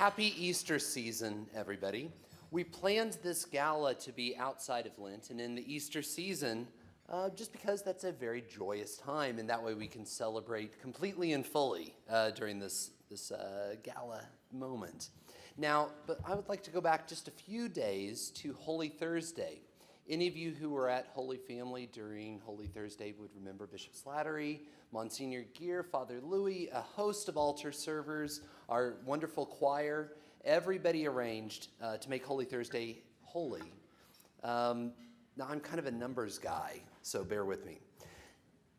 Happy Easter season, everybody. We planned this gala to be outside of Lent and in the Easter season just because that's a very joyous time, and that way we can celebrate completely and fully during this gala moment. Now, but I would like to go back just a few days to Holy Thursday. Any of you who were at Holy Family during Holy Thursday would remember Bishop Slattery, Monsignor Gear, Father Louis, a host of altar servers, our wonderful choir. Everybody arranged to make Holy Thursday holy. Now, I'm kind of a numbers guy, so bear with me.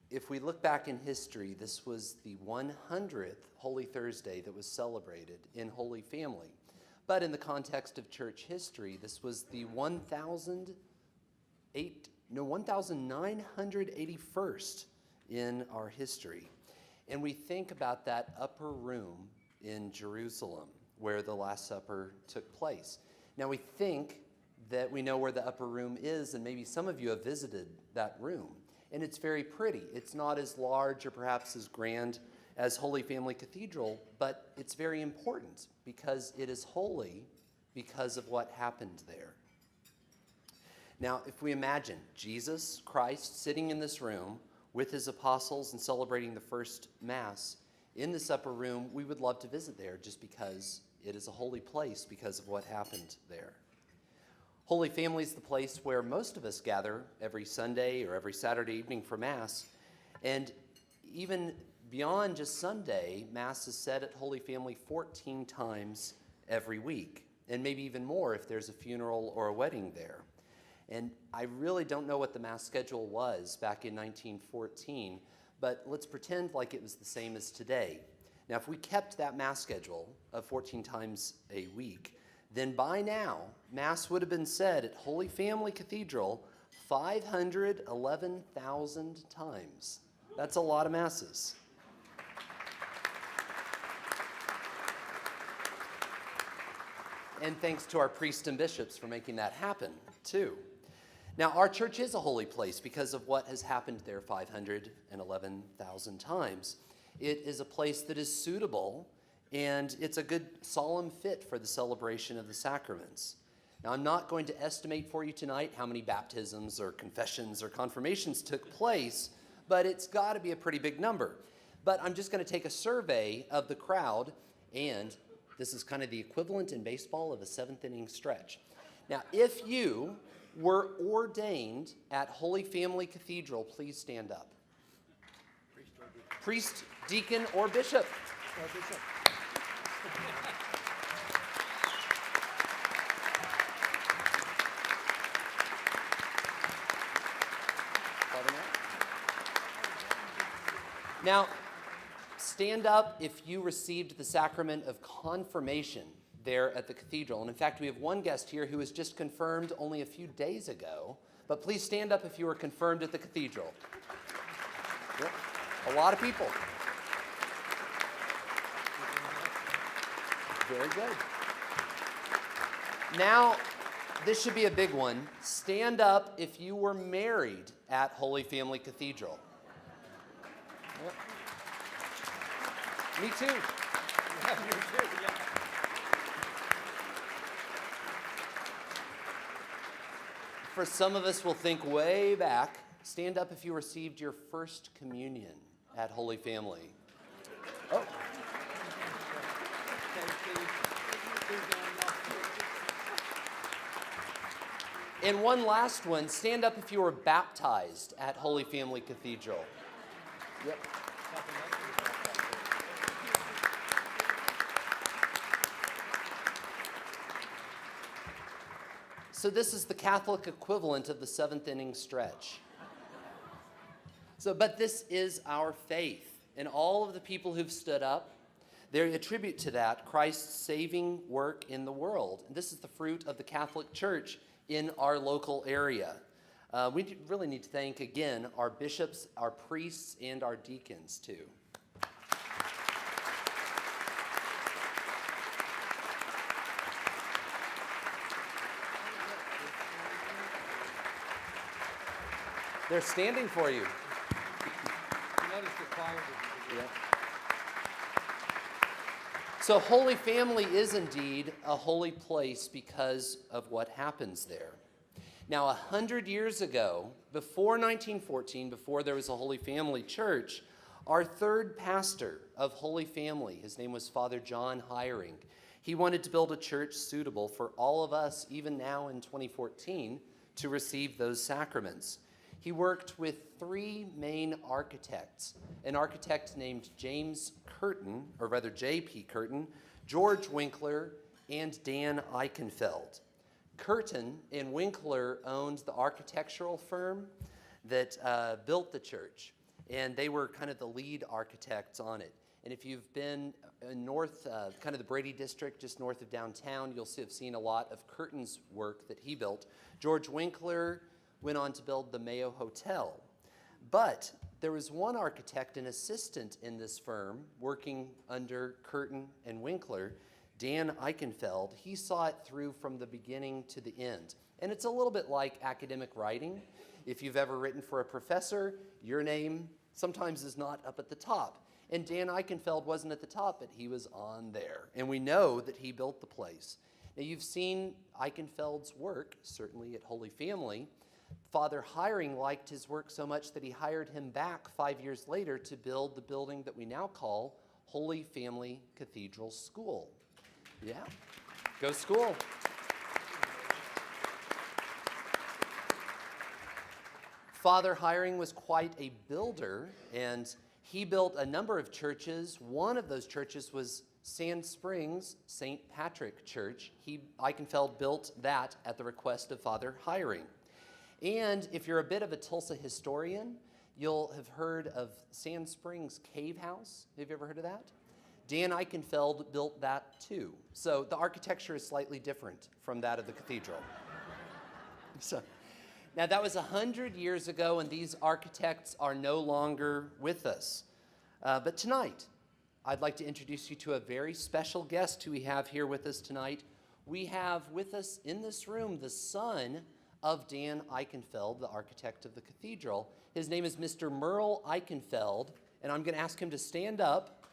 If we look back in history, this was the 100th Holy Thursday that was celebrated in Holy Family. But in the context of church history, this was the 1981st in our history. And we think about that upper room in Jerusalem where the Last Supper took place. Now we think that we know where the upper room is, and maybe some of you have visited that room. And it's very pretty. It's not as large or perhaps as grand as Holy Family Cathedral, but it's very important because it is holy because of what happened there. Now, if we imagine Jesus Christ sitting in this room with his apostles and celebrating the first Mass in this upper room, we would love to visit there just because it is a holy place because of what happened there. Holy Family is the place where most of us gather every Sunday or every Saturday evening for Mass. And even beyond just Sunday, Mass is said at Holy Family 14 times every week, and maybe even more if there's a funeral or a wedding there. And I really don't know what the Mass schedule was back in 1914, but let's pretend like it was the same as today. Now, if we kept that Mass schedule of 14 times a week, then by now, Mass would have been said at Holy Family Cathedral 511,000 times. That's a lot of Masses. And thanks to our priests and bishops for making that happen, too. Now, our church is a holy place because of what has happened there 511,000 times. It is a place that is suitable, and it's a good solemn fit for the celebration of the sacraments. Now, I'm not going to estimate for you tonight how many baptisms or confessions or confirmations took place, but it's got to be a pretty big number. But I'm just going to take a survey of the crowd, and this is kind of the equivalent in baseball of a seventh inning stretch. Now, if you were ordained at Holy Family Cathedral, please stand up. Priest, deacon, or bishop. Now, stand up if you received the sacrament of confirmation there at the cathedral. And in fact, we have one guest here who was just confirmed only a few days ago. But please stand up if you were confirmed at the cathedral. Yep. A lot of people. Very good. Now, this should be a big one. Stand up if you were married at Holy Family Cathedral. Yep. Me too. Yeah, me too. Yeah. For some of us, we'll think way back. Stand up if you received your first communion at Holy Family. Oh. And one last one. Stand up if you were baptized at Holy Family Cathedral. Yep. So this is the Catholic equivalent of the seventh inning stretch. But this is our faith. And all of the people who've stood up, they attribute to that Christ's saving work in the world. And this is the fruit of the Catholic Church in our local area. We really need to thank, again, our bishops, our priests, and our deacons, too. They're standing for you. Notice the choir. Yeah. So Holy Family is indeed a holy place because of what happens there. Now, 100 years ago, before 1914, before there was a Holy Family Church, our third pastor of Holy Family, his name was Father John Hiring. He wanted to build a church suitable for all of us, even now in 2014, to receive those sacraments. He worked with three main architects, an architect named James Curtin, or rather J.P. Curtin, George Winkler, and Dan Eichenfeld. Curtin and Winkler owned the architectural firm that built the church, and they were kind of the lead architects on it. And if you've been north, kind of the Brady district, just north of downtown, you'll have seen a lot of Curtin's work that he built. George Winkler went on to build the Mayo Hotel. But there was one architect and assistant in this firm working under Curtin and Winkler, Dan Eichenfeld. He saw it through from the beginning to the end. And it's a little bit like academic writing. If you've ever written for a professor, your name sometimes is not up at the top. And Dan Eichenfeld wasn't at the top, but he was on there. And we know that he built the place. Now, you've seen Eichenfeld's work, certainly at Holy Family. Father Hiring liked his work so much that he hired him back 5 years later to build the building that we now call Holy Family Cathedral School. Yeah, go school. Father Hiring was quite a builder, and he built a number of churches. One of those churches was Sand Springs St. Patrick Church. Eichenfeld built that at the request of Father Hiring. And if you're a bit of a Tulsa historian, you'll have heard of Sand Springs Cave House. Have you ever heard of that? Dan Eichenfeld built that too. So the architecture is slightly different from that of the cathedral. Now that was 100 years ago, and these architects are no longer with us. But tonight, I'd like to introduce you to a very special guest who we have here with us tonight. We have with us in this room the son of Dan Eichenfeld, the architect of the cathedral. His name is Mr. Merle Eichenfeld, and I'm going to ask him to stand up.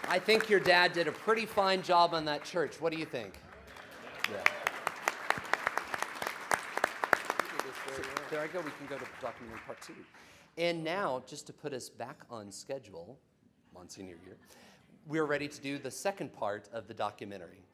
I think your dad did a pretty fine job on that church. What do you think? Yeah. So, there I go. We can go to documentary part 2. And now, just to put us back on schedule, Monsignor here, we're ready to do the second part of the documentary.